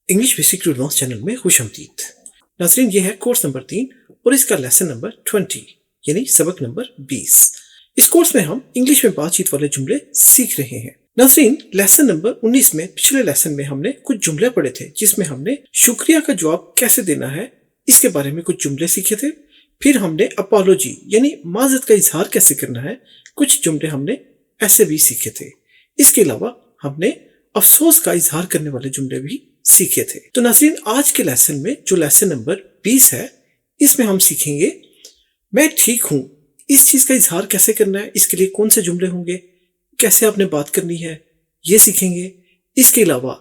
English basic to advance channel में खुशामदीद। नाज़रीन, ये है कोर्स नंबर 3 और इसका लेसन नंबर 20 यानी सबक नंबर 20। इस कोर्स में हम इंग्लिश में बातचीत वाले जुमले सीख रहे हैं। नाज़रीन, लेसन नंबर 19 में पिछले लेसन में हमने कुछ जुमले पढ़े थे जिसमें हमने शुक्रिया का जवाब कैसे देना है इसके बारे में कुछ जुमले सीखे थे। फिर हमने अपॉलोजी यानी माजरत का इजहार कैसे करना है कुछ जुमले हमने ऐसे भी सीखे थे। इसके अलावा हमने अफसोस का इजहार करने वाले जुमले भी सीखे थे। तो नाज़रीन, आज के लेसन में जो लेसन नंबर 20 है इसमें हम सीखेंगे मैं ठीक हूं। इस चीज का इजहार कैसे करना है, इसके लिए कौन से जुमले होंगे, कैसे आपने बात करनी है, ये सीखेंगे। इसके अलावा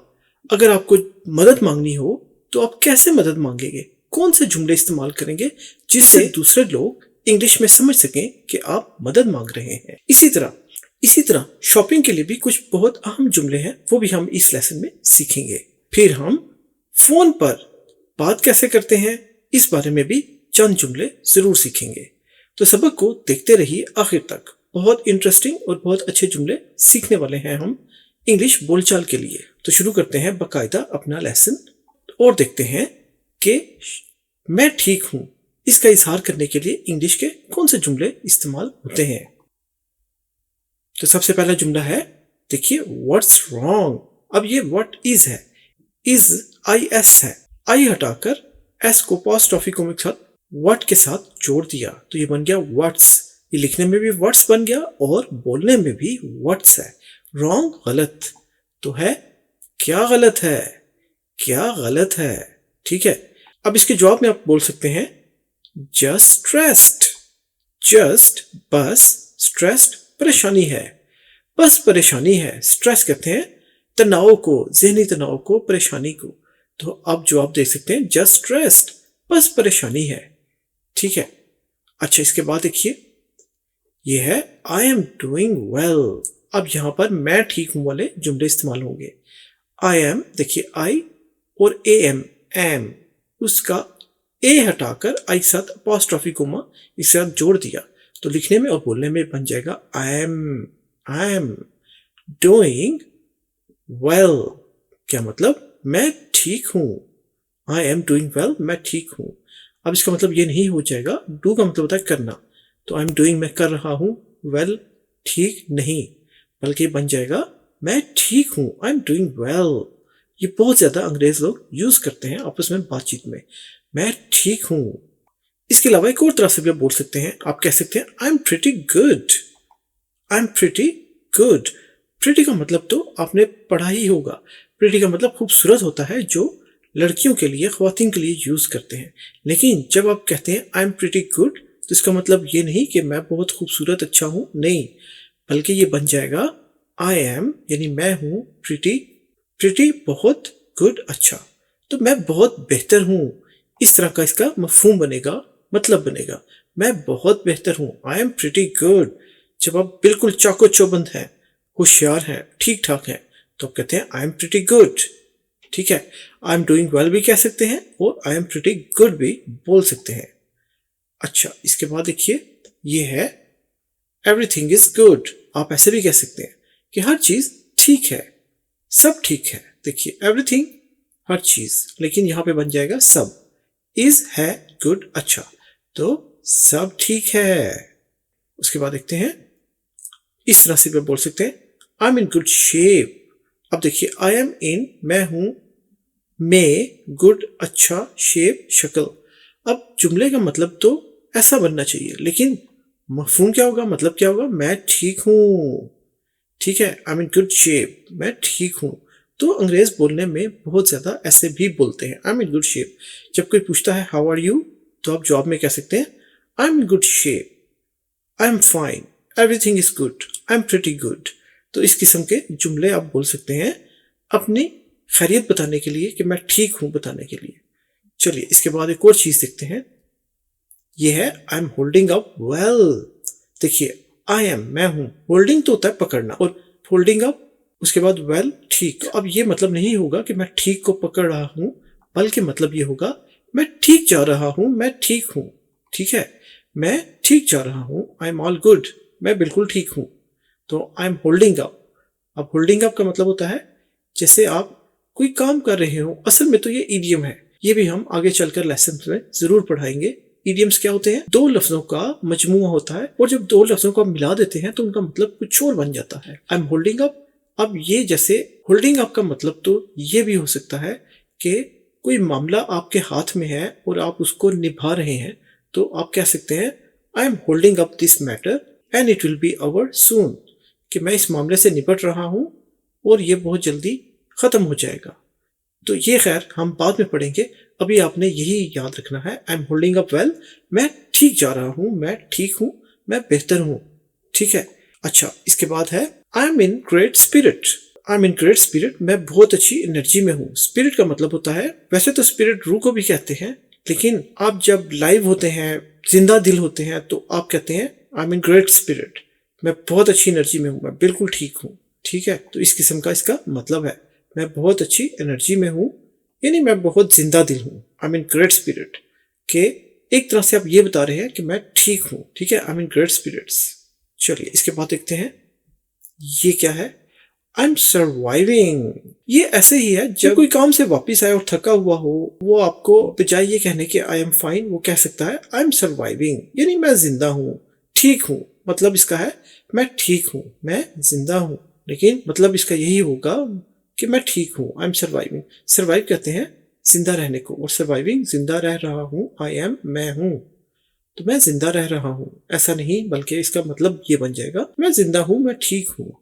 अगर आपको मदद मांगनी हो तो आप कैसे मदद मांगेंगे, कौन से जुमले इस्तेमाल करेंगे जिससे दूसरे लोग इंग्लिश में समझ सकें कि आप मदद मांग रहे हैं। इसी तरह शॉपिंग के लिए भी कुछ बहुत अहम जुमले हैं, वो भी हम इस लेसन में सीखेंगे। फिर हम फोन पर बात कैसे करते हैं इस बारे में भी चंद जुमले जरूर सीखेंगे। तो सबक को देखते रहिए आखिर तक, बहुत इंटरेस्टिंग और बहुत अच्छे जुमले सीखने वाले हैं हम इंग्लिश बोलचाल के लिए। तो शुरू करते हैं बाकायदा अपना लेसन और देखते हैं कि मैं ठीक हूं इसका इजहार करने के लिए इंग्लिश के कौन से जुमले इस्तेमाल होते हैं। तो सबसे पहला जुमला है, देखिए, व्हाट्स रॉन्ग। अब ये व्हाट इज है, इज IS है, आई हटाकर S को अपॉस्ट्रोफी को के साथ व्हाट के साथ जोड़ दिया तो ये बन गया व्हाट्स। ये लिखने में भी व्हाट्स बन गया और बोलने में भी व्हाट्स है। रॉन्ग गलत तो है क्या गलत है, क्या गलत है, ठीक है। अब इसके जवाब में आप बोल सकते हैं जस्ट स्ट्रेस्ड। जस्ट बस, स्ट्रेस्ड परेशानी है, बस परेशानी है। स्ट्रेस कहते हैं तनाव को, जहनी तनाव को, परेशानी को। तो आप जवाब दे सकते हैं जस्ट स्ट्रेस्ड, बस परेशानी है, ठीक है। अच्छा, इसके बाद देखिए ये है आई एम डूइंग वेल। अब यहां पर मैं ठीक हूं वाले जुमले इस्तेमाल होंगे। आई एम, देखिए आई और एम उसका ए हटाकर आई साथ अपॉस्ट्रोफी कोमा इसके साथ जोड़ दिया तो लिखने में और बोलने में बन जाएगा आई एम डूइंग वेल। क्या मतलब, मैं ठीक हूं। आई एम डूइंग वेल, मैं ठीक हूं। अब इसका मतलब ये नहीं हो जाएगा, डू का मतलब होता है करना, तो आई एम डूइंग मैं कर रहा हूं, वेल ठीक नहीं, बल्कि बन जाएगा मैं ठीक हूं, आई एम डूइंग वेल। ये बहुत ज्यादा अंग्रेज लोग यूज करते हैं आपस में बातचीत में, मैं ठीक हूं। इसके अलावा एक और तरह से भी आप बोल सकते हैं, आप कह सकते हैं I am pretty good. I am pretty good. Pretty का मतलब तो आपने पढ़ा ही होगा। प्रिटी का मतलब खूबसूरत होता है, जो लड़कियों के लिए, ख्वातीन के लिए यूज करते हैं। लेकिन जब आप कहते हैं आई एम प्रिटी गुड तो इसका मतलब ये नहीं कि मैं बहुत खूबसूरत अच्छा हूं, नहीं, बल्कि ये बन जाएगा आई एम यानी मैं हूं, प्रिटी बहुत गुड अच्छा, तो मैं बहुत बेहतर हूं। इस तरह का इसका मफहूम बनेगा, मतलब बनेगा मैं बहुत बेहतर हूं, आई एम प्रिटी गुड। जब आप बिल्कुल चाको चौबंद हैं, होशियार हैं, ठीक ठाक हैं, तो आप कहते हैं आई एम प्रिटी गुड, ठीक है। आई एम डूइंग वेल भी कह सकते हैं और आई एम प्रिटी गुड भी बोल सकते हैं। अच्छा, इसके बाद देखिए ये है एवरीथिंग इज गुड। आप ऐसे भी कह सकते हैं कि हर चीज ठीक है, सब ठीक है। देखिए एवरीथिंग हर चीज, लेकिन यहां पे बन जाएगा सब, इज है गुड अच्छा, तो सब ठीक है। उसके बाद देखते हैं, इस तरह से भी बोल सकते हैं आई एम इन गुड शेप। अब देखिए आई एम इन मैं हूं, में गुड अच्छा, शेप शक्ल। अब जुमले का मतलब तो ऐसा बनना चाहिए, लेकिन मफहूम क्या होगा, मतलब क्या होगा, मैं ठीक हूं, ठीक है। I am in good shape, मैं ठीक हूं। तो अंग्रेज बोलने में बहुत ज्यादा ऐसे भी बोलते हैं आई एम इन गुड शेप। जब कोई पूछता है हाउ आर यू तो आप जवाब में कह सकते हैं आई am in good shape, I am fine, everything is good, I am pretty good. तो इस किस्म के जुमले आप बोल सकते हैं अपनी खैरियत बताने के लिए कि मैं ठीक हूं बताने के लिए। चलिए इसके बाद एक और चीज देखते हैं, ये है I am holding up well. देखिए आई एम मैं हूं, होल्डिंग तो होता है पकड़ना, और होल्डिंग अप उसके बाद वेल ठीक। तो अब ये मतलब नहीं होगा कि मैं ठीक को पकड़ रहा हूं, बल्कि मतलब ये होगा मैं ठीक जा रहा हूं, मैं ठीक हूं, ठीक है, मैं ठीक जा रहा हूं, आई एम ऑल गुड, मैं बिल्कुल ठीक हूं। तो आई एम होल्डिंग अप। अब होल्डिंग अप का मतलब होता है जैसे आप कोई काम कर रहे हो, असल में तो ये ईडियम है। ये भी हम आगे चलकर लेसन में जरूर पढ़ाएंगे। ईडियम्स क्या होते हैं? दो लफ्जों का मजमुआ होता है और जब दो लफ्जों को मिला देते हैं तो उनका मतलब कुछ और बन जाता है। I am holding up. अब ये जैसे होल्डिंग अप का मतलब तो ये भी हो सकता है कि कोई मामला आपके हाथ में है और आप उसको निभा रहे हैं, तो आप कह सकते हैं I am holding up this matter and it will be over soon, कि मैं इस मामले से निपट रहा हूं और ये बहुत जल्दी खत्म हो जाएगा। तो ये खैर हम बाद में पढ़ेंगे, अभी आपने यही याद रखना है। I am holding up well, मैं ठीक जा रहा हूं, मैं ठीक हूं, मैं बेहतर हूं। ठीक है। अच्छा, इसके बाद है I am in great spirit. I am in great spirit, मैं बहुत अच्छी एनर्जी में हूँ। स्पिरिट का मतलब होता है, वैसे तो स्पिरिट रूह को भी कहते हैं, लेकिन आप जब लाइव होते हैं, जिंदा दिल होते हैं, तो आप कहते हैं आई एम इन ग्रेट स्पिरिट, मैं बहुत अच्छी एनर्जी में हूँ, मैं बिल्कुल ठीक हूँ। ठीक है, तो इस किस्म का इसका मतलब है, मैं बहुत अच्छी एनर्जी में हूँ, यानी मैं बहुत जिंदा दिल हूँ। आई एम इन ग्रेट स्पिरिट के एक तरह से आप ये बता रहे हैं कि मैं ठीक हूँ। ठीक है, I am in great spirits. चलिए इसके बाद देखते हैं ये क्या है। I am surviving. ये ऐसे ही है, जब कोई काम से वापस आए और थका हुआ हो, वो आपको बजाय ये कहने के आई एम फाइन, वो कह सकता है आई एम सर्वाइविंग, यानी मैं जिंदा हूँ, ठीक हूँ। मतलब इसका है मैं ठीक हूँ, मैं जिंदा हूँ, लेकिन मतलब इसका यही होगा कि मैं ठीक हूँ। आई एम सर्वाइविंग। सर्वाइव कहते हैं जिंदा रहने को, और सर्वाइविंग जिंदा रह रहा हूँ। आई एम मैं हूँ, तो मैं जिंदा रह रहा हूँ ऐसा नहीं, बल्कि इसका मतलब ये बन जाएगा मैं जिंदा हूँ, मैं ठीक हूँ।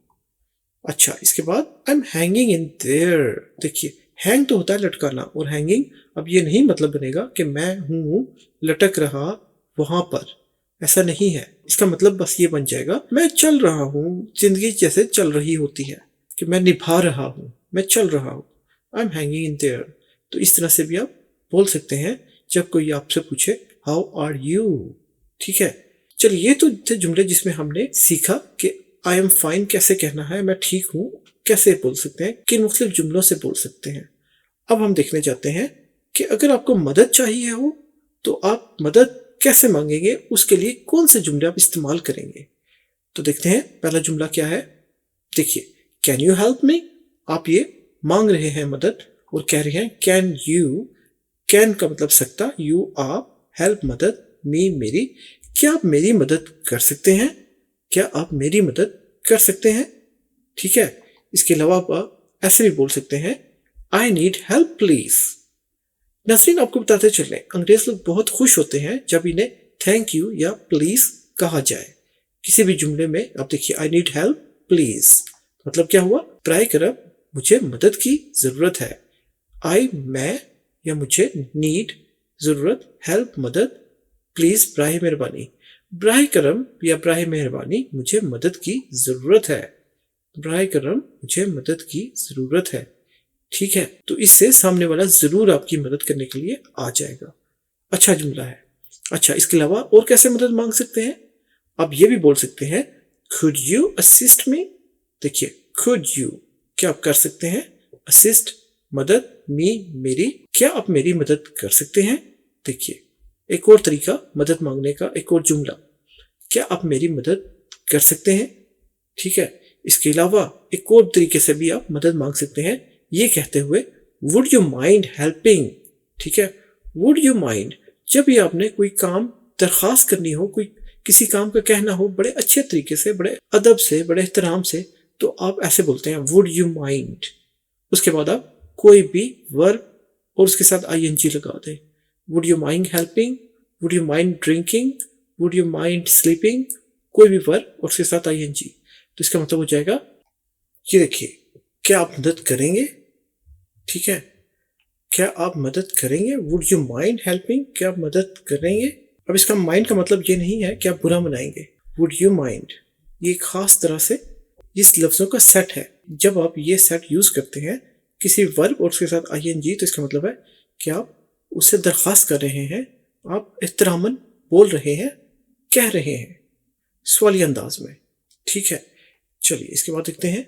अच्छा, इसके बाद I am hanging in their. देखिए, हैंग तो होता है लटकाना, और हैंगिंग अब ये नहीं मतलब बनेगा कि मैं हूं लटक रहा वहां पर, ऐसा नहीं है। इसका मतलब बस ये बन जाएगा मैं चल रहा हूं, जिंदगी जैसे चल रही होती है, कि मैं निभा रहा हूं, मैं चल रहा हूं। I am hanging in their. तो इस तरह से भी आप बोल सकते हैं जब कोई आपसे पूछे हाउ आर यू। ठीक है, चलिए ये तो थे जुमले जिसमें हमने सीखा कि आई एम फाइन कैसे कहना है, मैं ठीक हूं कैसे बोल सकते हैं, किन मुख्तलिफ जुमलों से बोल सकते हैं। अब हम देखने जाते हैं कि अगर आपको मदद चाहिए हो तो आप मदद कैसे मांगेंगे, उसके लिए कौन से जुमले आप इस्तेमाल करेंगे। तो देखते हैं पहला जुमला क्या है। देखिए, कैन यू हेल्प मी। आप ये मांग रहे हैं मदद और कह रहे हैं कैन यू। कैन का मतलब सकता, यू आप, हेल्प मदद, मी मेरी। क्या आप मेरी मदद कर सकते हैं, क्या आप मेरी मदद कर सकते हैं। ठीक है, इसके अलावा आप ऐसे भी बोल सकते हैं आई नीड हेल्प प्लीज। नाज़रीन, आपको बताते चलें, अंग्रेज लोग बहुत खुश होते हैं जब इन्हें थैंक यू या प्लीज कहा जाए किसी भी जुमले में। अब देखिए, आई नीड हेल्प प्लीज मतलब क्या हुआ, बर करम मुझे मदद की जरूरत है। आई मैं या मुझे, नीड जरूरत, हेल्प मदद, प्लीज बराए मेहरबानी। बराए करम या बराए मेहरबानी मुझे मदद की जरूरत है। बराए करम मुझे मदद की जरूरत है। ठीक है, तो इससे सामने वाला जरूर आपकी मदद करने के लिए आ जाएगा। अच्छा जुमला है। अच्छा, इसके अलावा और कैसे मदद मांग सकते हैं। आप ये भी बोल सकते हैं could you assist me। देखिए, could you क्या आप कर सकते हैं, assist मदद, मी मेरी, क्या आप मेरी मदद कर सकते हैं। देखिए, एक और तरीका मदद मांगने का, एक और जुमला, क्या आप मेरी मदद कर सकते हैं। ठीक है, इसके अलावा एक और तरीके से भी आप मदद मांग सकते हैं, ये कहते हुए वुड यू माइंड हेल्पिंग। ठीक है, वुड यू माइंड, जब भी आपने कोई काम दरखास्त करनी हो, कोई किसी काम का कहना हो बड़े अच्छे तरीके से, बड़े अदब से, बड़े एहतराम से, तो आप ऐसे बोलते हैं वुड यू माइंड। उसके बाद आप कोई भी वर्ब और उसके साथ आईएनजी लगा दें। Would you mind helping, would you mind drinking, would you mind sleeping, कोई भी वर्ब और उसके साथ आईएनजी। तो इसका मतलब हो जाएगा, ये देखिए, क्या आप मदद करेंगे। ठीक है, क्या आप मदद करेंगे, वुड यू माइंड हेल्पिंग, क्या आप मदद करेंगे। अब इसका माइंड का मतलब ये नहीं है कि आप बुरा मनाएंगे। वुड यू माइंड ये खास तरह से इस लफ्जों का सेट है। जब आप ये सेट यूज करते हैं किसी वर्ब और उसके साथ आईएनजी, तो इसका मतलब है कि आप उससे दरखास्त कर रहे हैं, आप एहतरामन बोल रहे हैं, कह रहे हैं सवाली अंदाज में। ठीक है, चलिए इसके बाद देखते हैं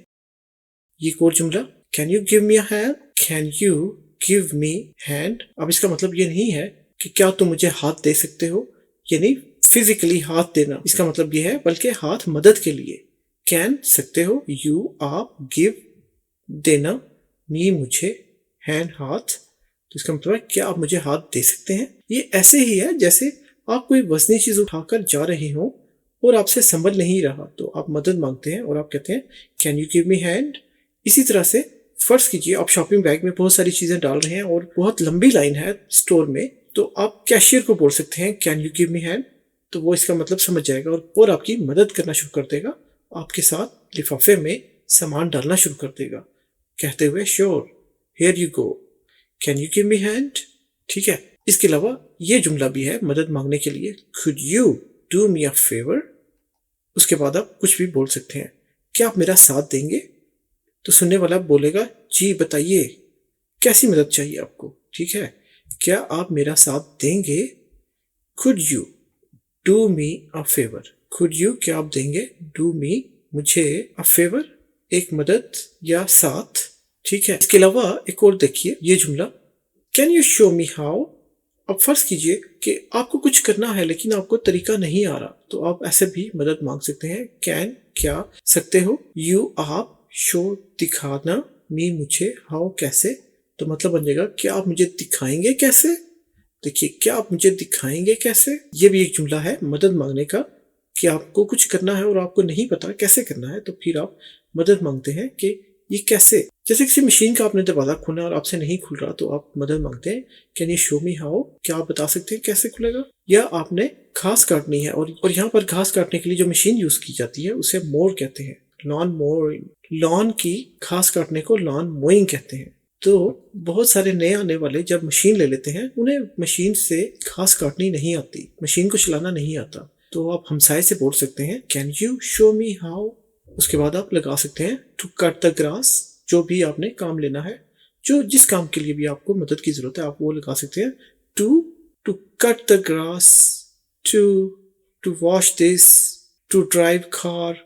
ये और जुमला, can you give me a hand, can you give me hand. अब इसका मतलब ये नहीं है कि क्या तुम मुझे हाथ दे सकते हो, यानी फिजिकली हाथ देना, इसका मतलब ये है, बल्कि हाथ मदद के लिए। कैन सकते हो, यू आप, गिव देना, मी मुझे, हैंड हाथ, तो इसका मतलब है क्या आप मुझे हाथ दे सकते हैं। ये ऐसे ही है जैसे आप कोई वजनी चीज उठाकर जा रहे हो और आपसे संभल नहीं रहा तो आप मदद मांगते हैं और आप कहते हैं can you give me hand. इसी तरह से फर्ज कीजिए आप शॉपिंग बैग में बहुत सारी चीजें डाल रहे हैं और बहुत लंबी लाइन है स्टोर में, तो आप कैशियर को बोल सकते हैं can you give me hand, तो वो इसका मतलब समझ जाएगा और आपकी मदद करना शुरू कर देगा, आपके साथ लिफाफे में सामान डालना शुरू कर देगा कहते हुए sure here you go can you give me hand. ठीक है, इसके अलावा ये जुमला भी है मदद मांगने के लिए, could you do me a favour. उसके बाद आप कुछ भी बोल सकते हैं, क्या आप मेरा साथ देंगे, तो सुनने वाला बोलेगा जी बताइए कैसी मदद चाहिए आपको। ठीक है, क्या आप मेरा साथ देंगे, could you do me a favour, could you क्या आप देंगे, डू मी मुझे, अ फेवर एक मदद या साथ। ठीक है, इसके अलावा एक और देखिए ये जुमला, can you show me how. अब फर्ज कीजिए कि आपको कुछ करना है लेकिन आपको तरीका नहीं आ रहा, तो आप ऐसे भी मदद मांग सकते हैं, कैन क्या सकते हो, यू आप, शो दिखाना, मी मुझे, हाउ कैसे, तो मतलब बन जाएगा क्या आप मुझे दिखाएंगे कैसे। देखिए क्या आप मुझे दिखाएंगे कैसे, ये भी एक जुमला है मदद मांगने का कि आपको कुछ करना है और आपको नहीं पता कैसे करना है, तो फिर आप मदद मांगते हैं कि ये कैसे। जैसे किसी मशीन का आपने दरवाजा खोलना और आपसे नहीं खुल रहा तो आप मदद मांगते हैं can you show me how, क्या आप बता सकते हैं कैसे खुलेगा। या आपने घास काटनी है और यहाँ पर घास काटने के लिए जो मशीन यूज की जाती है उसे मोर कहते हैं, लॉन मोइंग, लॉन की घास काटने को लॉन मोइंग कहते हैं। तो बहुत सारे नए आने वाले जब मशीन ले लेते हैं उन्हें मशीन से घास काटनी नहीं आती, मशीन को चलाना नहीं आता, तो आप हमसाये से बोल सकते हैं can you show me how. उसके बाद आप लगा सकते हैं टू कट द ग्रास, जो भी आपने काम लेना है, जो जिस काम के लिए भी आपको मदद की जरूरत है आप वो लगा सकते हैं, to cut the grass, to wash this, to drive car,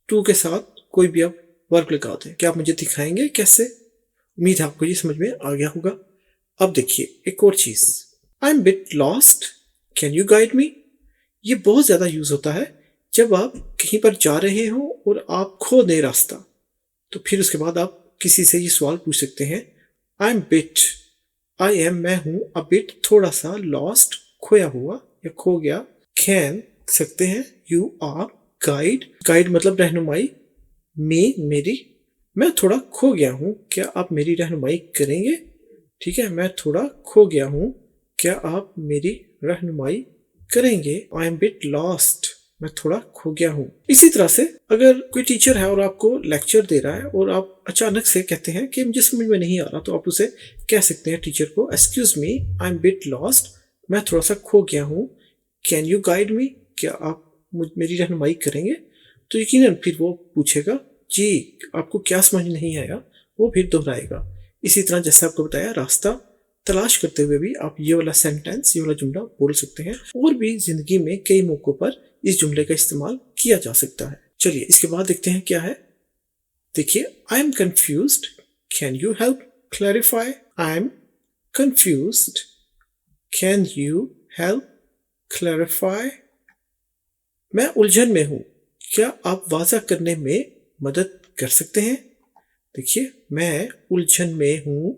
to के साथ कोई भी आप वर्क लगा दें, क्या आप मुझे दिखाएंगे कैसे। उम्मीद है आपको ये समझ में आ गया होगा। अब देखिए एक और चीज, I am bit lost, can you guide me. ये बहुत ज्यादा यूज होता है जब आप कहीं पर जा रहे हो और आप खो दें रास्ता, तो फिर उसके बाद आप किसी से ये सवाल पूछ सकते हैं, I am bit, I am मैं हूं, अ बिट थोड़ा सा, लॉस्ट खोया हुआ या खो गया, कैन सकते हैं, यू आर गाइड, गाइड मतलब रहनुमाई, मी मेरी, मैं थोड़ा खो गया हूं, क्या आप मेरी रहनुमाई करेंगे। ठीक है, मैं थोड़ा खो गया हूं, क्या आप मेरी रहनुमाई करेंगे, आई एम बिट लॉस्ट, मैं थोड़ा खो गया हूं। इसी तरह से अगर कोई टीचर है और आपको लेक्चर दे रहा है और आप अचानक से कहते हैं कि मुझे समझ में नहीं आ रहा, तो आप उसे कह सकते हैं टीचर को, excuse me I am bit lost, मैं थोड़ा सा खो गया हूं, कैन यू गाइड मी, क्या आप मेरी रहनुमाई करेंगे। तो यकीनन फिर वो पूछेगा जी आपको क्या समझ नहीं आया, वो फिर दोहराएगा। इसी तरह जैसे आपको बताया रास्ता तलाश करते हुए भी आप ये वाला सेंटेंस, ये वाला जुमला बोल सकते हैं। और भी जिंदगी में कई मौकों पर इस जुमले का इस्तेमाल किया जा सकता है। चलिए इसके बाद देखते हैं क्या है। देखिए I am confused, can you help clarify, I am confused, can you help clarify, मैं उलझन में हूं, क्या आप वाज़ा करने में मदद कर सकते हैं। देखिए मैं उलझन में हूं,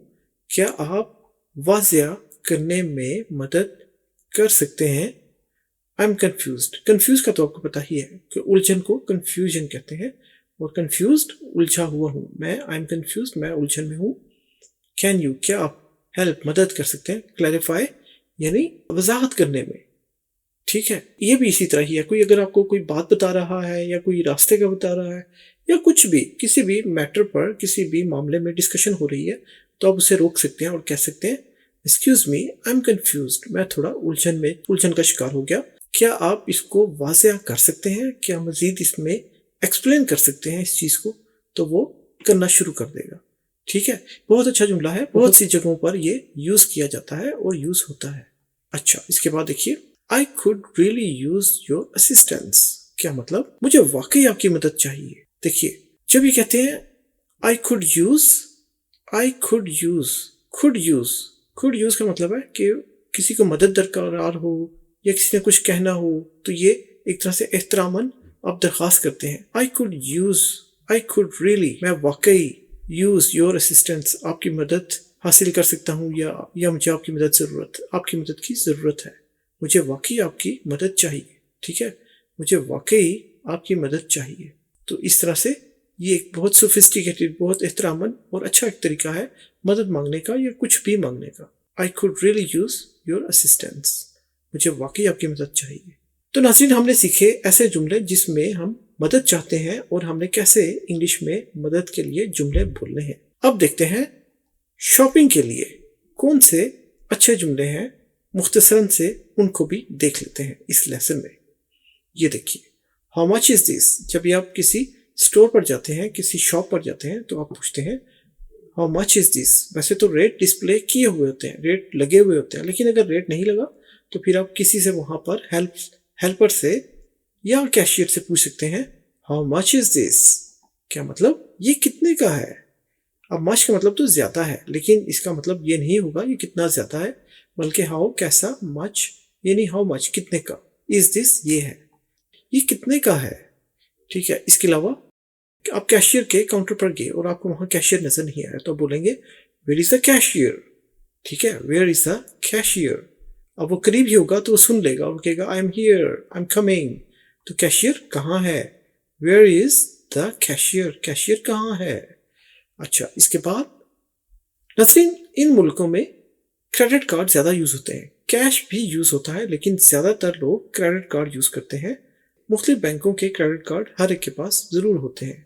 क्या आप वाज़ा करने में मदद कर सकते हैं। आई एम कंफ्यूज्ड, कंफ्यूज का तो आपको पता ही है कि उलझन को कंफ्यूजन कहते हैं, और कंफ्यूज्ड उलझा हुआ हूं मैं, आई एम कंफ्यूज्ड मैं उलझन में हूं। कैन यू क्या आप हेल्प मदद कर सकते हैं, क्लैरिफाई यानी वजाहत करने में। ठीक है, ये भी इसी तरह ही है, कोई अगर आपको कोई बात बता रहा है या कोई रास्ते का बता रहा है या कुछ भी किसी भी मैटर पर किसी भी मामले में डिस्कशन हो रही है, तो आप उसे रोक सकते हैं और कह सकते हैं excuse me I am confused, मैं थोड़ा उलझन का शिकार हो गया, क्या आप इसको वाज़ेह कर सकते हैं, क्या मजीद इसमें एक्सप्लेन कर सकते हैं इस चीज को, तो वो करना शुरू कर देगा। ठीक है, बहुत अच्छा जुमला है, बहुत सी जगहों पर ये यूज किया जाता है और यूज होता है। अच्छा इसके बाद देखिए I could really use your assistance, क्या मतलब मुझे वाकई आपकी मदद चाहिए। देखिए जब ये कहते हैं I could use, I could use, Khud use का मतलब है कि किसी को मदद दरकार हो या किसी ने कुछ कहना हो, तो ये एक तरह से एहतरामन आप दरख्वास्त करते हैं। I could use, I could really मैं वाकई यूज योर असिस्टेंस आपकी मदद हासिल कर सकता हूँ या मुझे आपकी मदद की ज़रूरत है। मुझे वाकई आपकी मदद चाहिए। ठीक है, मुझे वाकई आपकी मदद चाहिए। तो इस तरह से ये एक बहुत सोफिस्टिकेटेड, बहुत एहतरामन और अच्छा एक तरीका है मदद मांगने का या कुछ भी मांगने का। I could really use your assistance. मुझे वाकई आपकी मदद चाहिए। तो नाज़रीन, हमने सीखे ऐसे जुमले जिसमें हम मदद चाहते हैं और हमने कैसे इंग्लिश में मदद के लिए जुमले बोलने हैं। अब देखते हैं शॉपिंग के लिए कौन से अच्छे जुमले हैं। मुख्तसरन से उनको भी देख लेते हैं इस लेसन में। ये देखिए, हाउ मच इज दिस। जब भी आप किसी स्टोर पर जाते हैं, किसी शॉप पर जाते हैं, तो आप पूछते हैं हाउ मच इज दिस। वैसे तो रेट डिस्प्ले किए हुए होते हैं, रेट लगे हुए होते हैं, लेकिन अगर रेट नहीं लगा तो फिर आप किसी से वहां पर हेल्पर से या कैशियर से पूछ सकते हैं हाउ मच इज दिस। क्या मतलब, ये कितने का है। अब मच का मतलब तो ज्यादा है, लेकिन इसका मतलब ये नहीं होगा ये कितना ज्यादा है, बल्कि हाउ कैसा, मच यानी हाउ मच कितने का, इज दिस ये है, ये कितने का है। ठीक है, इसके अलावा आप कैशियर के काउंटर पर गए और आपको वहां कैशियर नजर नहीं आया, तो बोलेंगे वेयर इज द कैशियर। ठीक है, वेयर इज द कैशियर। अब वो करीब ही होगा तो वो सुन लेगा और कहेगा I am here, I am coming. तो कैशियर कहाँ है, where is the cashier, cashier कहाँ है। अच्छा, इसके बाद नसरीन, इन मुल्कों में क्रेडिट कार्ड ज्यादा यूज होते हैं, कैश भी यूज होता है, लेकिन ज्यादातर लोग क्रेडिट कार्ड यूज करते हैं। मुख्तलिफ बैंकों के क्रेडिट कार्ड हर एक के पास जरूर होते हैं।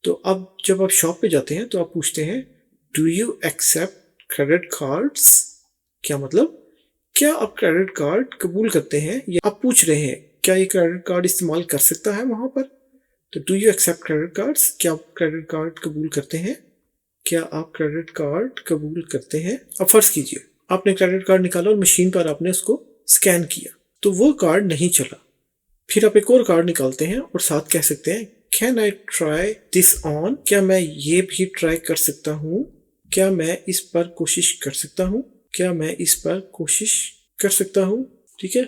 तो अब जब आप शॉप पे जाते हैं तो आप पूछते हैं do you accept credit cards. क्या मतलब, क्या आप क्रेडिट कार्ड कबूल करते हैं, या आप पूछ रहे हैं क्या ये क्रेडिट कार्ड इस्तेमाल कर सकता है वहां पर। तो do you accept credit cards, क्या आप क्रेडिट कार्ड कबूल करते हैं, क्या आप क्रेडिट कार्ड कबूल करते हैं। अब फर्ज कीजिए आपने क्रेडिट कार्ड निकाला और मशीन पर आपने उसको स्कैन किया, तो वो कार्ड नहीं चला। फिर आप एक और कार्ड निकालते हैं और साथ कह सकते हैं can I try this on, क्या मैं ये भी ट्राई कर सकता हूँ, क्या मैं इस पर कोशिश कर सकता हूँ, क्या मैं इस पर कोशिश कर सकता हूँ। ठीक है,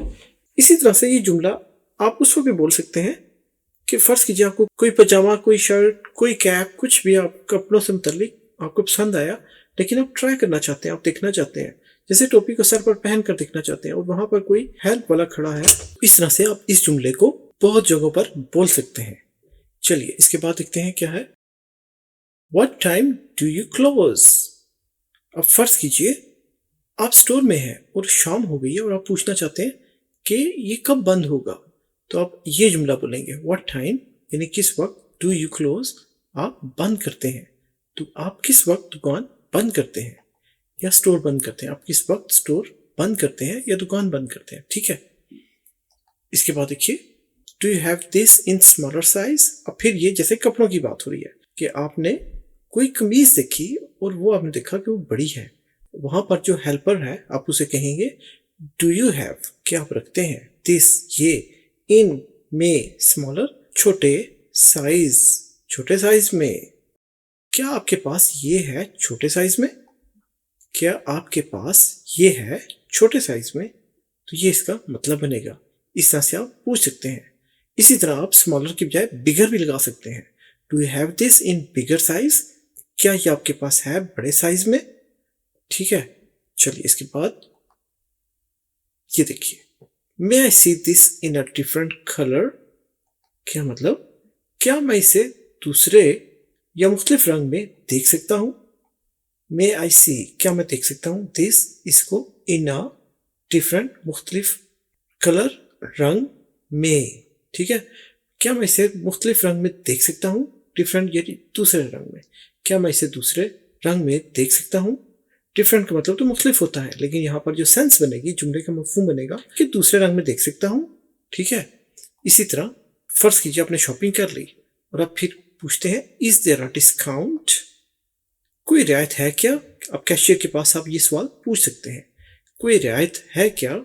इसी तरह से ये जुमला आप उसको भी बोल सकते हैं कि फर्ज कीजिए आपको कोई पजामा, कोई शर्ट, कोई कैप, कुछ भी आप कपड़ों से मुतल्लिक आपको पसंद आया, लेकिन आप ट्राई करना चाहते हैं, आप देखना चाहते हैं, जैसे टोपी को सर पर पहन कर देखना चाहते हैं और वहां पर कोई हेल्प वाला खड़ा है। इस तरह से आप इस जुमले को बहुत जगहों पर बोल सकते हैं। चलिए इसके बाद देखते हैं क्या है। What time do you close? अब फर्ज कीजिए आप स्टोर में हैं और शाम हो गई है और आप पूछना चाहते हैं कि ये कब बंद होगा, तो आप ये जुमला बोलेंगे What time, यानी किस वक्त, do you close, आप बंद करते हैं। तो आप किस वक्त दुकान बंद करते हैं या स्टोर बंद करते हैं, आप किस वक्त स्टोर बंद करते हैं या दुकान बंद करते हैं। ठीक है, इसके बाद देखिए do you have this in smaller size. अब फिर ये जैसे कपड़ों की बात हो रही है कि आपने कोई कमीज देखी और वो आपने देखा कि वो बड़ी है, वहां पर जो हेल्पर है आप उसे कहेंगे डू यू हैव, क्या आप रखते हैं, दिस ये, इन में स्मॉलर छोटे साइज, छोटे साइज में, क्या आपके पास ये है छोटे साइज में, क्या आपके पास ये है छोटे साइज में। तो ये इसका मतलब बनेगा। इस तरह से आप पूछ सकते हैं। इसी तरह आप स्मॉलर की बजाय बिगर भी लगा सकते हैं। Do you have this in bigger size, क्या ये आपके पास है बड़े साइज में। ठीक है, चलिए इसके बाद ये देखिए may I see this in a different colour. क्या मतलब, क्या मैं इसे दूसरे या मुख्तलिफ रंग में देख सकता हूं। मे आई सी, क्या मैं देख सकता हूं, दिस इसको, इन अ डिफरेंट मुख्तलिफ, कलर रंग में। ठीक है, क्या मैं इसे मुख्तलिफ रंग में देख सकता हूँ, डिफरेंट यानी दूसरे रंग में, क्या मैं इसे दूसरे रंग में देख सकता हूँ। डिफरेंट का मतलब तो मुख्तलिफ होता है, लेकिन यहाँ पर जो सेंस बनेगी, जुमले का मफहूम बनेगा कि दूसरे रंग में देख सकता हूँ। ठीक है, इसी तरह फर्ज कीजिए आपने शॉपिंग कर ली और अब फिर पूछते हैं इज देयर अ डिस्काउंट, कोई रियायत है क्या। अब कैशियर के पास आप ये सवाल पूछ सकते हैं, कोई रियायत है क्या,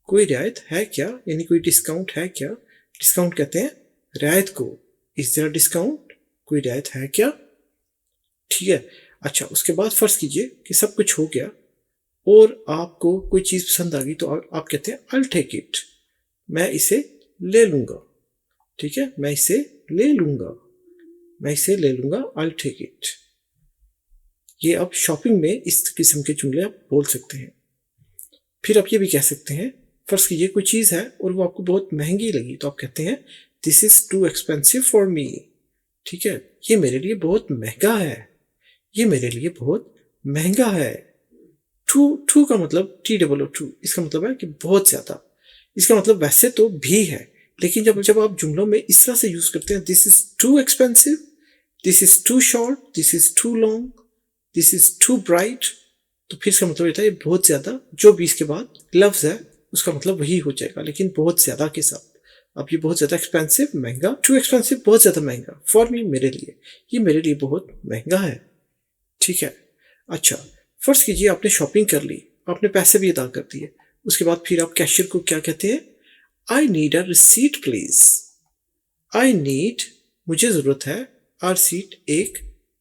कोई रियायत है क्या, यानी कोई डिस्काउंट है क्या। डिस्काउंट कहते हैं रियायत को। इज देयर डिस्काउंट, कोई रियायत है क्या। ठीक है, अच्छा उसके बाद फर्ज कीजिए कि सब कुछ हो गया और आपको कोई चीज पसंद आ गई, तो आप कहते हैं आई टेक इट, मैं इसे ले लूंगा। ठीक है, मैं इसे ले लूंगा, मैं इसे ले लूंगा, आई टेक इट। ये आप शॉपिंग में इस किस्म के जुमले आप बोल सकते हैं। फिर आप ये भी कह सकते हैं, फर्ज कीजिए कोई चीज़ है और वो आपको बहुत महंगी लगी, तो आप कहते हैं this is too expensive for me. ठीक है, ये मेरे लिए बहुत महंगा है, ये मेरे लिए बहुत महंगा है। टू का मतलब TOO, इसका मतलब है कि बहुत ज़्यादा। इसका मतलब वैसे तो भी है, लेकिन जब आप जुमलों में इस तरह से यूज़ करते हैं, this is too expensive, this is too short, this is too long, this is too bright, तो फिर इसका मतलब होता है बहुत ज़्यादा। जो भी इसके बाद लफ्ज़ है उसका मतलब वही हो जाएगा, लेकिन बहुत ज़्यादा के साथ। अब ये बहुत ज़्यादा एक्सपेंसिव, महंगा, टू एक्सपेंसिव बहुत ज़्यादा महंगा, फॉर मी मेरे लिए, ये मेरे लिए बहुत महंगा है। ठीक है, अच्छा फर्ज कीजिए आपने शॉपिंग कर ली, आपने पैसे भी अदा कर दिए, उसके बाद फिर आप कैशियर को क्या कहते हैं, I need a receipt please. I need मुझे ज़रूरत है, आ रिसीट एक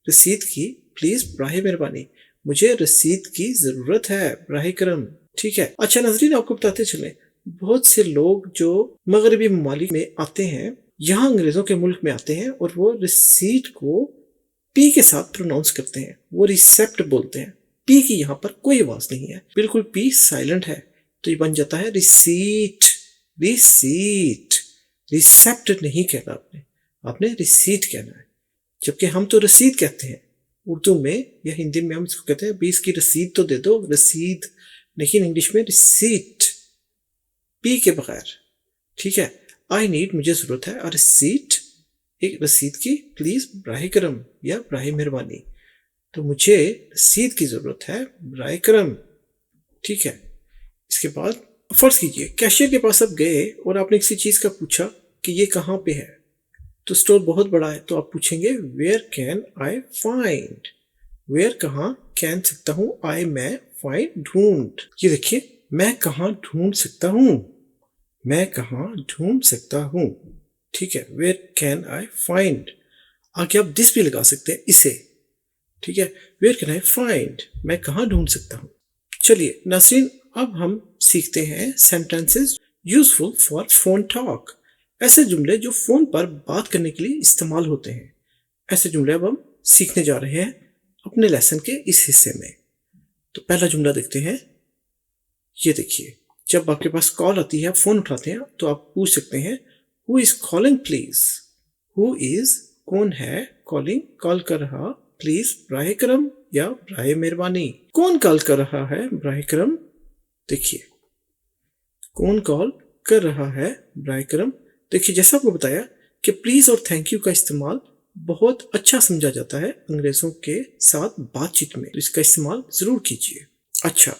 रसीद की, प्लीज बराहे मेहरबानी मुझे रसीद की ज़रूरत है, बराहे करम। ठीक है, अच्छा नाज़रीन आपको बताते चले, बहुत से लोग जो मगरबी ममालिक में आते हैं, यहाँ अंग्रेज़ों के मुल्क में आते हैं और वो रिसीट को पी के साथ प्रोनाउंस करते हैं, वो रिसेप्ट बोलते हैं। पी की यहाँ पर कोई आवाज नहीं है, बिल्कुल पी साइलेंट है, तो ये बन जाता है रिसीट। रिसीट, रिसेप्ट नहीं कहना आपने, आपने रिसीट कहना है। जबकि हम तो रसीद कहते हैं उर्दू में या हिंदी में, हम इसको कहते हैं 20 की रसीद तो दे दो, रसीद, लेकिन इंग्लिश में रिसीट, पी के बगैर। ठीक है, आई नीड मुझे जरूरत है, और रिसीट एक रसीद की, प्लीज बराहे करम या बराहे मेहरबानी, तो मुझे रसीद की जरूरत है, बराहे करम। ठीक है, इसके बाद फर्ज कीजिए कैशियर के पास आप गए और आपने किसी चीज का पूछा कि ये कहाँ पे है, तो स्टोर बहुत बड़ा है, तो आप पूछेंगे where can I find. Where कहाँ, कैन सकता हूँ, आई मैं, फाइंड ढूंढ। ये देखिए, मैं कहाँ ढूंढ सकता हूँ, मैं कहाँ ढूंढ सकता हूँ। ठीक है, वेयर कैन आई फाइंड, आगे आप दिस भी लगा सकते हैं, इसे। ठीक है, वेयर कैन आई फाइंड, मैं कहाँ ढूंढ सकता हूँ। चलिए नाज़रीन, अब हम सीखते हैं sentences useful for phone talk, ऐसे जुमले जो फोन पर बात करने के लिए इस्तेमाल होते हैं। ऐसे जुमले अब हम सीखने जा रहे हैं अपने लेसन के इस हिस्से में। तो पहला जुमला देखते हैं, ये देखिए, जब आपके पास कॉल आती है, आप फोन उठाते हैं, तो आप पूछ सकते हैं who is calling please. Who is कौन है, कॉलिंग कॉल कर रहा, प्लीज बराहे करम या बराहे मेहरबानी। कौन कॉल कर रहा है, बराहे करम। देखिए, कौन कॉल कर रहा है, बराहे करम। देखिए, जैसा आपको बताया कि प्लीज और थैंक यू का इस्तेमाल बहुत अच्छा समझा जाता है अंग्रेजों के साथ बातचीत में, तो इसका इस्तेमाल जरूर कीजिए। अच्छा,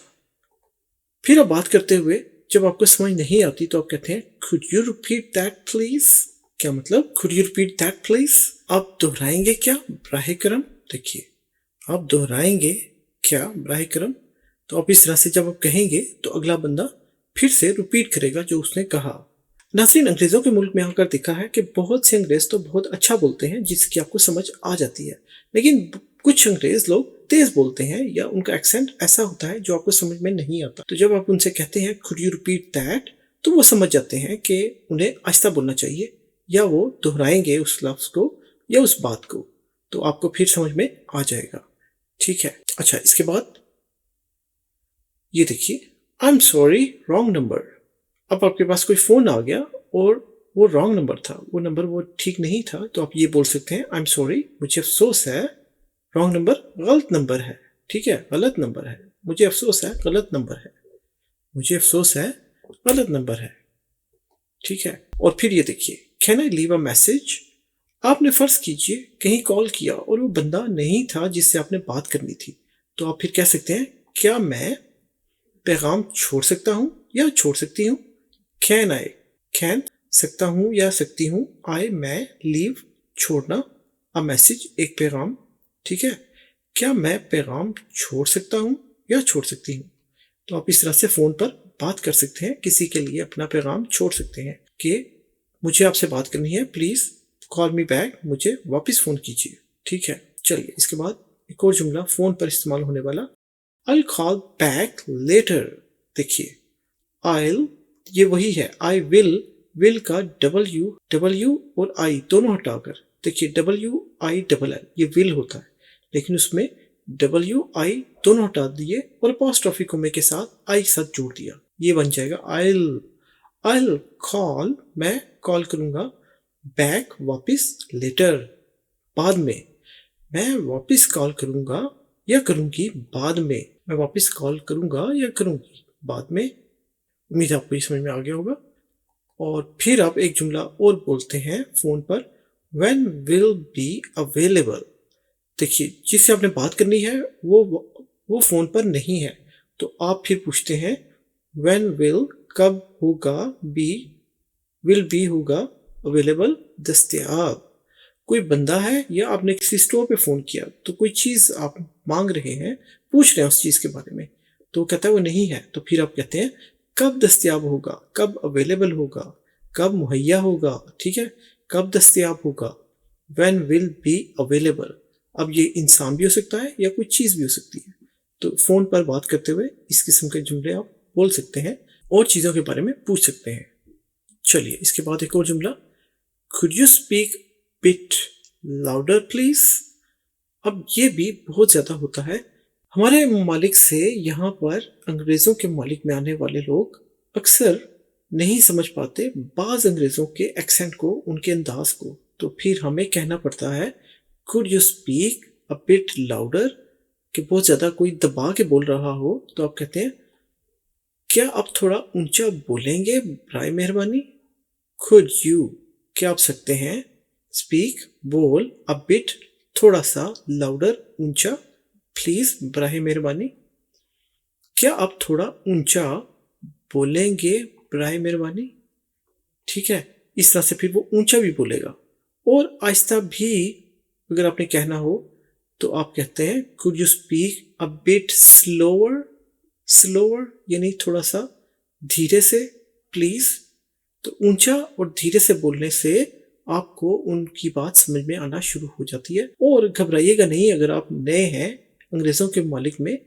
फिर आप बात करते हुए जब आपको समझ नहीं आती तो आप कहते हैं could you repeat that please। क्या मतलब could you repeat that please, आप दोहराएंगे क्या, बराहे करम। देखिए, आप दोहराएंगे क्या, बराहे करम। तो आप इस तरह से जब आप कहेंगे तो अगला बंदा फिर से रिपीट करेगा जो उसने कहा। नाज़रीन, अंग्रेजों के मुल्क में आकर देखा है कि बहुत से अंग्रेज तो बहुत अच्छा बोलते हैं जिसकी आपको समझ आ जाती है, लेकिन कुछ अंग्रेज लोग तेज बोलते हैं या उनका एक्सेंट ऐसा होता है जो आपको समझ में नहीं आता। तो जब आप उनसे कहते हैं could you repeat that, तो वो समझ जाते हैं कि उन्हें आहिस्ता बोलना चाहिए या वो दोहराएंगे उस लफ्ज को या उस बात को, तो आपको फिर समझ में आ जाएगा। ठीक है, अच्छा, इसके बाद ये देखिए, I am sorry wrong number. अब आपके पास कोई फोन आ गया और वो रॉन्ग नंबर था, वो नंबर वो ठीक नहीं था, तो आप ये बोल सकते हैं आई एम सॉरी, मुझे अफसोस है, रॉन्ग नंबर गलत नंबर है। ठीक है, गलत नंबर है, मुझे अफसोस है, गलत नंबर है, मुझे अफसोस है, गलत नंबर है। ठीक है, और फिर ये देखिए, can I leave a message. आपने फर्ज कीजिए कहीं कॉल किया और वो बंदा नहीं था जिससे आपने बात करनी थी, तो आप फिर कह सकते हैं क्या मैं पैगाम छोड़ सकता हूँ या छोड़ सकती हूँ। कैन आई, कैन सकता हूँ या सकती हूँ, आई मैं, लीव छोड़ना, अ मैसेज एक पैगाम। ठीक है, क्या मैं पैगाम छोड़ सकता हूँ या छोड़ सकती हूँ। तो आप इस तरह से फोन पर बात कर सकते हैं, किसी के लिए अपना पैगाम छोड़ सकते हैं कि मुझे आपसे बात करनी है, प्लीज कॉल मी बैक, मुझे वापस फोन कीजिए। ठीक है, चलिए इसके बाद एक और जुमला फोन पर इस्तेमाल होने वाला, I'll call back later। देखिए, I'll ये वही है, I will का W और I दोनों हटाकर, देखिए WILL ये will होता है, लेकिन उसमें WI दोनों हटा दिए और अपॉस्ट्रोफी कोमे के साथ I साथ जोड़ दिया, ये बन जाएगा I'll call, मैं कॉल करूंगा, बैक वापिस, लेटर बाद में, मैं वापिस कॉल करूंगा या करूंगी बाद में, मैं वापिस कॉल करूंगा या करूंगी बाद में। उम्मीद है आपको ये समझ में आ गया होगा। और फिर आप एक जुमला और बोलते हैं फोन पर, when will be available। देखिए, जिससे आपने बात करनी है वो फोन पर नहीं है, तो आप फिर पूछते हैं when will, कब होगा, will be होगा, available दस्तयाब। कोई बंदा है या आपने किसी स्टोर पे फोन किया तो कोई चीज आप मांग रहे हैं, पूछ रहे हैं उस चीज के बारे में, तो कहता है वो नहीं है, तो फिर आप कहते हैं कब दस्तयाब होगा, कब अवेलेबल होगा, कब मुहैया होगा, ठीक है, कब दस्तयाब होगा, when will be available। अब ये इंसान भी हो सकता है या कोई चीज भी हो सकती है, तो फोन पर बात करते हुए इस किस्म के जुमले आप बोल सकते हैं और चीजों के बारे में पूछ सकते हैं। चलिए इसके बाद एक और जुमला, could you speak bit louder please। अब ये भी बहुत ज्यादा होता है हमारे ममालिक से, यहाँ पर अंग्रेजों के ममालिक में आने वाले लोग अक्सर नहीं समझ पाते बाज अंग्रेजों के एक्सेंट को, उनके अंदाज को, तो फिर हमें कहना पड़ता है could you speak a bit louder, कि बहुत ज्यादा कोई दबा के बोल रहा हो तो आप कहते हैं क्या आप थोड़ा ऊंचा बोलेंगे बराए मेहरबानी। could you, क्या आप सकते हैं, speak बोल, a bit थोड़ा सा, louder ऊंचा, प्लीज बराए मेहरबानी, क्या आप थोड़ा ऊंचा बोलेंगे बराए मेहरबानी, ठीक है। इस तरह से फिर वो ऊंचा भी बोलेगा। और आहिस्ता भी अगर आपने कहना हो तो आप कहते हैं could you speak a bit slower यानी थोड़ा सा धीरे से प्लीज। तो ऊंचा और धीरे से बोलने से आपको उनकी बात समझ में आना शुरू हो जाती है। और घबराइएगा नहीं अगर आप नए हैं अंग्रेजों के मालिक में,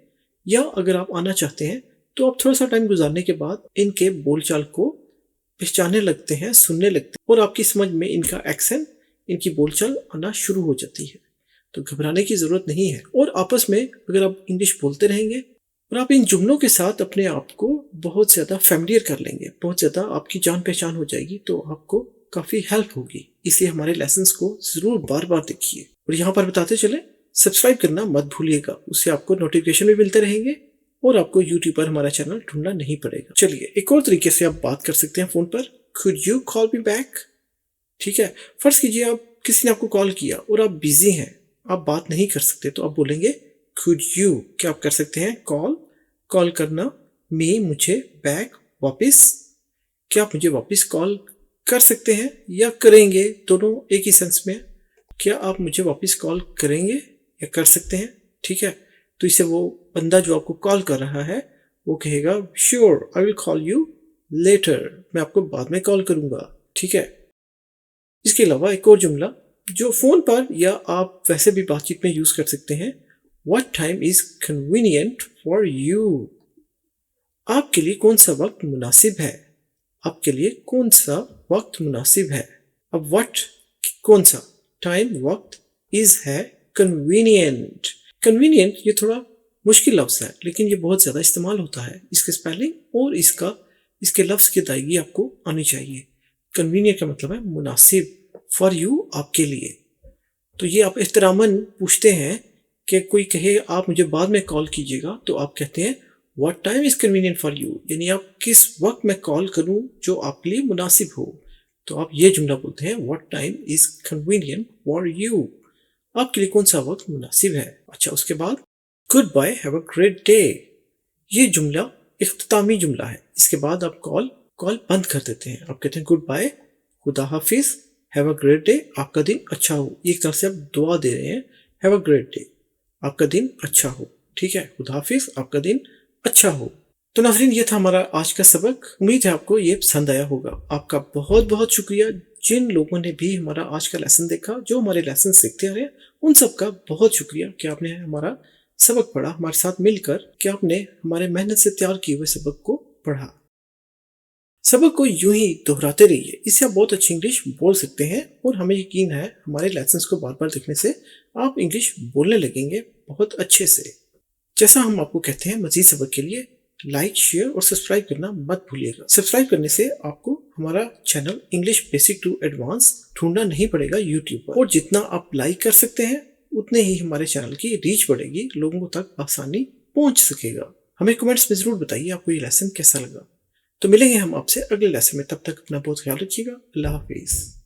या अगर आप आना चाहते हैं तो आप थोड़ा सा टाइम गुजारने के बाद इनके बोलचाल को पहचानने लगते हैं, सुनने लगते हैं और आपकी समझ में इनका एक्सेंट, इनकी बोलचाल आना शुरू हो जाती है। तो घबराने की जरूरत नहीं है। और आपस में अगर आप इंग्लिश बोलते रहेंगे और आप इन जुमलों के साथ अपने आप को बहुत ज्यादा फैमिलियर कर लेंगे, बहुत ज्यादा आपकी जान पहचान हो जाएगी, तो आपको काफी हेल्प होगी। इसलिए हमारे लेसन्स को जरूर बार बार देखिए। और यहाँ पर बताते चले, सब्सक्राइब करना मत भूलिएगा, उससे आपको नोटिफिकेशन भी मिलते रहेंगे और आपको यूट्यूब पर हमारा चैनल ढूंढना नहीं पड़ेगा। चलिए एक और तरीके से आप बात कर सकते हैं फोन पर, could you call me back, ठीक है। फर्ज कीजिए आप किसी ने आपको कॉल किया और आप बिजी हैं, आप बात नहीं कर सकते, तो आप बोलेंगे could you, क्या आप कर सकते हैं, कॉल करना, me मुझे, बैक वापिस, क्या आप मुझे वापिस कॉल कर सकते हैं या करेंगे, दोनों एक ही सेंस में, क्या आप मुझे वापिस कॉल करेंगे या कर सकते हैं, ठीक है। तो इससे वो बंदा जो आपको कॉल कर रहा है वो कहेगा sure I will call you later, मैं आपको बाद में कॉल करूंगा, ठीक है। इसके अलावा एक और जुमला जो फोन पर या आप वैसे भी बातचीत में यूज कर सकते हैं, what time is convenient for you, आपके लिए कौन सा वक्त मुनासिब है, आपके लिए कौन सा वक्त मुनासिब है। अब व्हाट कौन सा, टाइम वक्त, इज है कन्वीनियंट। कन्वीनियंट ये थोड़ा मुश्किल लफ्ज है लेकिन ये बहुत ज्यादा इस्तेमाल होता है, इसके स्पेलिंग और इसके लफ्ज की अदायगी आपको आनी चाहिए। कन्वीनियंट का मतलब है मुनासिब, फॉर यू आपके लिए। तो ये आप एहतरामन पूछते हैं कि कोई कहे आप मुझे बाद में कॉल कीजिएगा, तो आप कहते हैं what time is convenient for you, यानी आप किस वक्त मैं कॉल करूं जो आपके लिए मुनासिब हो। तो आप ये जुमला बोलते हैं what time is convenient for you, आपके लिए कौन सा वक्त मुनासिब है। अच्छा, उसके बाद goodbye have a great day, ये जुमला इख्तितामी जुमला है। इसके बाद आप कॉल बंद कर देते हैं, आप कहते हैं गुड बाय, खुदा हाफिज, हैव अ ग्रेट डे, आपका दिन अच्छा हो। एक तरह से आप दुआ दे रहे हैं, हैव अ ग्रेट डे, आपका दिन अच्छा हो, ठीक है, खुदा हाफिज, आपका दिन अच्छा हो। तो नाज़रीन, ये था हमारा आज का सबक। उम्मीद है आपको ये पसंद आया होगा। आपका बहुत बहुत शुक्रिया जिन लोगों ने भी हमारा आज का लेसन देखा, जो हमारे लेसन सीखते आ रहे हैं, उन सबका बहुत शुक्रिया कि आपने हमारा सबक पढ़ा हमारे साथ मिलकर, कि आपने हमारे मेहनत से तैयार किए हुए सबक को पढ़ा। सबक को यूं ही दोहराते रहिए, इससे आप बहुत अच्छी इंग्लिश बोल सकते हैं और हमें यकीन है हमारे लेसन्स को बार बार देखने से आप इंग्लिश बोलने लगेंगे, बहुत अच्छे से। जैसा हम आपको कहते हैं, मजीद सबक के लिए लाइक, शेयर और सब्सक्राइब करना मत भूलिएगा। सब्सक्राइब करने से आपको हमारा channel English basic to advance ढूंढना नहीं पड़ेगा यूट्यूब पर, और जितना आप लाइक कर सकते हैं उतने ही हमारे चैनल की रीच बढ़ेगी, लोगों तक आसानी पहुंच सकेगा। हमें कमेंट्स में जरूर बताइए आपको ये लेसन कैसा लगा। तो मिलेंगे हम आपसे अगले लेसन में, तब तक अपना बहुत ख्याल रखिएगा। अल्लाह हाफिज।